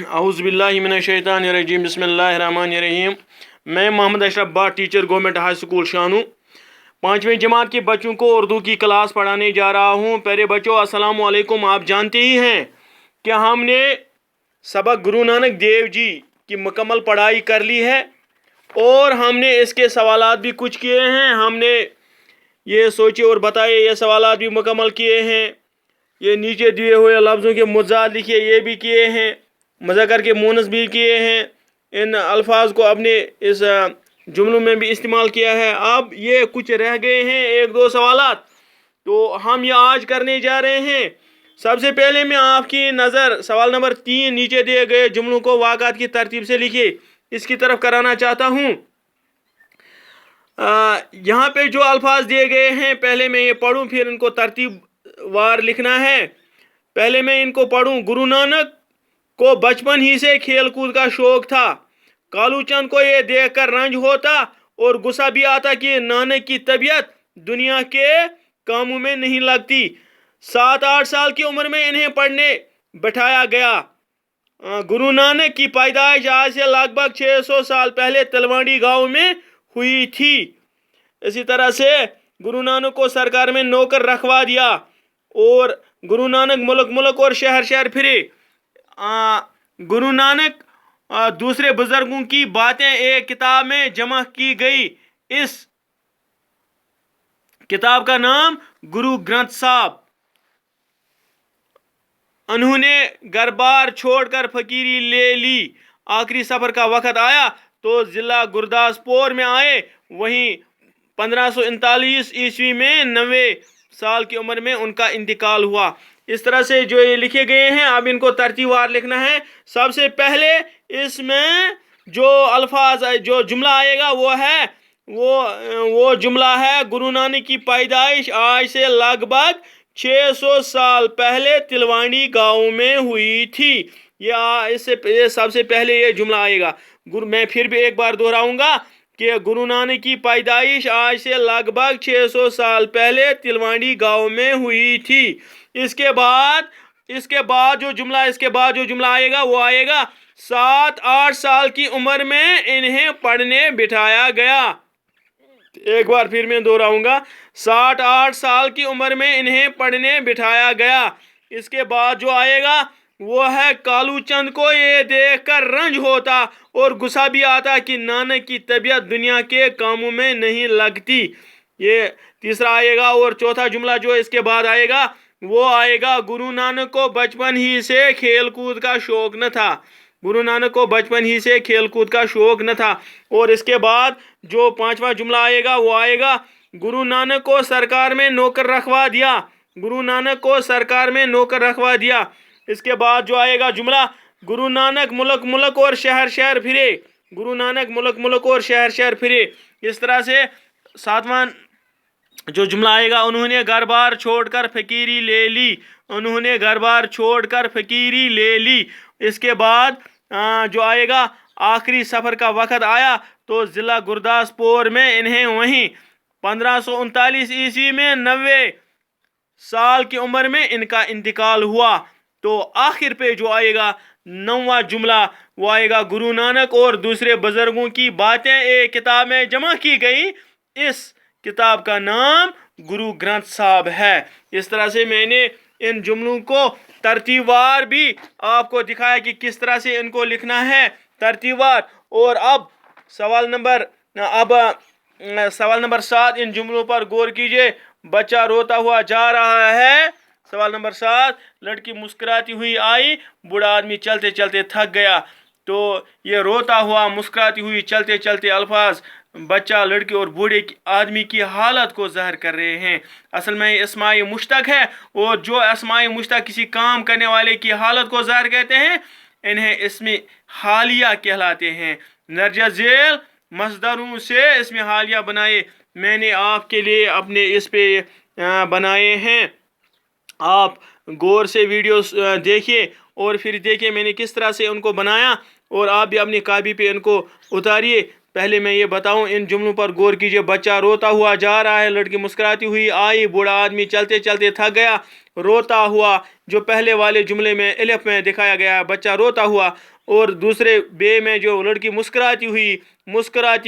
औज़ुबिल्लाहिमिनश्शैतानिर्रजीम बिस्मिल्लाहिर्रहमानिर्रहीम। मैं Mohammad Ashraf Bhat, teacher government high school Shanu, 5वीं जमात के बच्चों को उर्दू की क्लास पढ़ाने जा रहा हूँ। प्यारे बच्चों, अस्सलामु अलैकुम। आप जानते ही हैं कि हमने सबक गुरु नानक देव जी की मुकम्मल पढ़ाई कर ली है और हमने इसके सवालात भी कुछ किए हैं। हमने ये सोचे और बताए, ये सवालात भी मुकम्मल किए हैं। ये नीचे दिए हुए लफ्ज़ों के मुज़ाद लिखे, ये भी किए हैं। मुज़क्कर के मुअन्नस भी किए हैं। इन अल्फाज को अपने इस जुमलों में भी इस्तेमाल किया है। अब ये कुछ रह गए हैं, एक दो सवालात, तो हम ये आज करने जा रहे हैं। सबसे पहले मैं आपकी नज़र सवाल नंबर 3 नीचे दिए गए जुमलों को वाक़ात की तरतीब से लिखिए, इसकी तरफ कराना चाहता हूँ। यहाँ पे जो अल्फाज दिए गए हैं, पहले मैं ये पढ़ूँ, फिर इनको तरतीब वार लिखना है। पहले मैं इनको पढ़ूँ। गुरु नानक को बचपन ही से खेल कूद का शौक था। कालू चंद को ये देखकर रंज होता और गुस्सा भी आता कि नानक की तबीयत दुनिया के कामों में नहीं लगती। 7-8 साल की उम्र में इन्हें पढ़ने बैठाया गया। गुरु नानक की पैदाइश आज से लगभग 600 साल पहले तलवाड़ी गांव में हुई थी। इसी तरह से गुरु नानक को सरकार में नौकर रखवा दिया और गुरु नानक मुल्क मुल्क और शहर शहर फिरे। गुरु नानक दूसरे बुजुर्गों की बातें एक किताब में जमा की गई। इस किताब का नाम गुरु ग्रंथ साहब। उन्होंने घर बार छोड़कर फकीरी ले ली। आखिरी सफर का वक्त आया तो जिला गुरदासपुर में आए। वहीं 1539 ईस्वी में 90 साल की उम्र में उनका इंतकाल हुआ। इस तरह से जो ये लिखे गए हैं, अब इनको तरतीबवार लिखना है। सबसे पहले इसमें जो अल्फाज, जो जुमला आएगा वो जुमला है, गुरु नानक की पैदाइश आज से लगभग 600 साल पहले तिलवानी गांव में हुई थी। इससे सबसे पहले ये जुमला आएगा। मैं फिर भी एक बार दोहराऊंगा कि गुरु नानक की पैदाइश आज से लगभग 600 साल पहले तिलवानी गांव में हुई थी। इसके बाद जो जुमला आएगा वो आएगा, 7-8 साल की उम्र में इन्हें पढ़ने बिठाया गया। एक बार फिर मैं दोहराऊंगा, 7-8 साल की उम्र में इन्हें पढ़ने बिठाया गया। इसके बाद जो आएगा वो है, कालू चंद को ये देखकर रंज होता और गुस्सा भी आता कि नानक की तबीयत दुनिया के कामों में नहीं लगती। ये तीसरा आएगा। और चौथा जुमला जो इसके बाद आएगा वो आएगा, गुरु नानक को बचपन ही से खेल कूद का शौक न था। गुरु नानक को बचपन ही से खेल कूद का शौक न था। और इसके बाद जो 5वां जुमला आएगा वो आएगा, गुरु नानक को सरकार में नौकर रखवा दिया। गुरु नानक को सरकार में नौकर रखवा दिया। इसके बाद जो आएगा जुमला, गुरु नानक मुल्क मुल्क और शहर शहर फिरे। गुरु नानक मुल्क मुल्क और शहर शहर फिरे। इस तरह से 7वां जो जुमला आएगा, उन्होंने घर बार छोड़कर फकीरी ले ली। उन्होंने घर बार छोड़कर फकीरी ले ली। इसके बाद जो आएगा, आखिरी सफर का वक्त आया तो जिला गुरदासपुर में इन्हें वहीं 1539 ईस्वी में 90 साल की उम्र में इनका इंतकाल हुआ। तो आखिर पे जो आएगा 9वां जुमला वो आएगा, गुरु नानक और दूसरे बुजुर्गों की बातें एक किताब में जमा की गई। इस किताब का नाम गुरु ग्रंथ साहब है। इस तरह से मैंने इन जुमलों को तरतीबवार भी आपको दिखाया कि किस तरह से इनको लिखना है, तरतीबवार। और अब सवाल नंबर 7, इन जुमलों पर गौर कीजिए। बच्चा रोता हुआ जा रहा है। सवाल नंबर 7, लड़की मुस्कुराती हुई आई, बूढ़ा आदमी चलते चलते थक गया। तो ये रोता हुआ, मुस्कुराती हुई, चलते चलते अल्फाज बच्चा, लड़की और बूढ़े आदमी की हालत को ज़ाहिर कर रहे हैं। असल में अस्माए मुश्तक है, और जो अस्माए मुश्तक किसी काम करने वाले की हालत को ज़ाहिर कहते हैं, इन्हें इसमें हालिया कहलाते हैं। नर्जा झेल मसदरों से इसमें हालिया बनाए मैंने आपके लिए अपने इस पे बनाए हैं। आप गौर से वीडियो देखिए और फिर देखिए मैंने किस तरह से उनको बनाया, और आप भी अपनी कॉपी पे इनको उतारिए पहले मैं ये बताऊं, इन जुमलों पर गौर कीजिए। बच्चा रोता हुआ जा रहा है, लड़की मुस्कुराती हुई आई, बूढ़ा आदमी चलते चलते थक गया, रोता हुआ। जो पहले वाले जुमले में एलिफ में दिखाया गया है, बच्चा रोता हुआ, और दूसरे बे में जो लड़की मुस्कुराती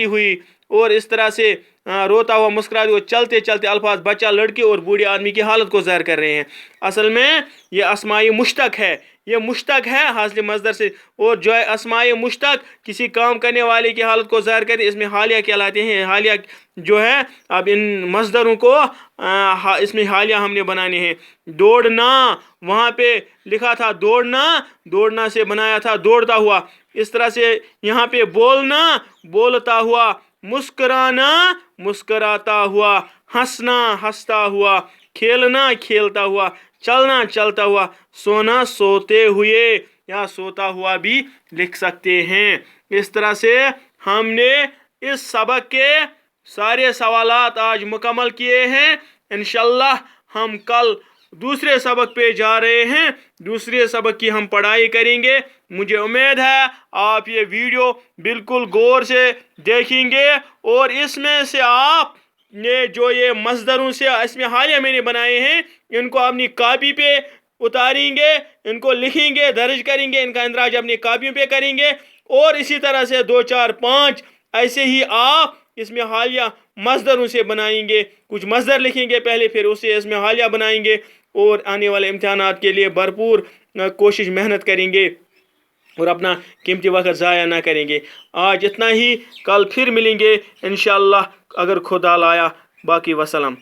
हुई, और इस तरह से रोता हुआ, मुस्कुराते हुए, चलते चलते अल्फाज बच्चा, लड़के और बूढ़े आदमी की हालत को ज़ाहिर कर रहे हैं। असल में ये अस्माई मुश्तक है, ये मुश्तक है हासिल मज़दर से, और जो है अस्माई मुश्तक किसी काम करने वाले की हालत को ज़ाहिर करते, इसमें हालिया कहलाते हैं। हालिया जो है, अब इन मज़दरों को इसमें हालिया हमने बनाने हैं। दौड़ना, वहाँ पे लिखा था दौड़ना, दौड़ना से बनाया था दौड़ता हुआ। इस तरह से यहाँ पे बोलना, बोलता हुआ, मुस्कुराना, मुस्कुराता हुआ, हंसना, हंसता हुआ, खेलना, खेलता हुआ, चलना, चलता हुआ, सोना, सोते हुए, या सोता हुआ भी लिख सकते हैं। इस तरह से हमने इस सबक के सारे सवालात आज मुकम्मल किए हैं। इंशाल्लाह हम कल दूसरे सबक पे जा रहे हैं, दूसरे सबक की हम पढ़ाई करेंगे। मुझे उम्मीद है आप ये वीडियो बिल्कुल गौर से देखेंगे, और इसमें से आप ने जो ये मज़दरों से इसमें हालिया मैंने बनाए हैं, इनको अपनी कॉपी पे उतारेंगे, इनको लिखेंगे, दर्ज करेंगे, इनका इंदराज अपनी कॉपियों पे करेंगे, और इसी तरह से 2, 4, 5 ऐसे ही आप इसमें हालिया मज़दरों से बनाएंगे। कुछ मज़दर लिखेंगे पहले, फिर उसे इसमें हालिया बनाएंगे, और आने वाले इम्तिहानात के लिए भरपूर कोशिश मेहनत करेंगे, और अपना कीमती वक्त ज़ाया ना करेंगे। आज इतना ही, कल फिर मिलेंगे इंशाअल्लाह अगर खुदा लाया। बाकी वसलम।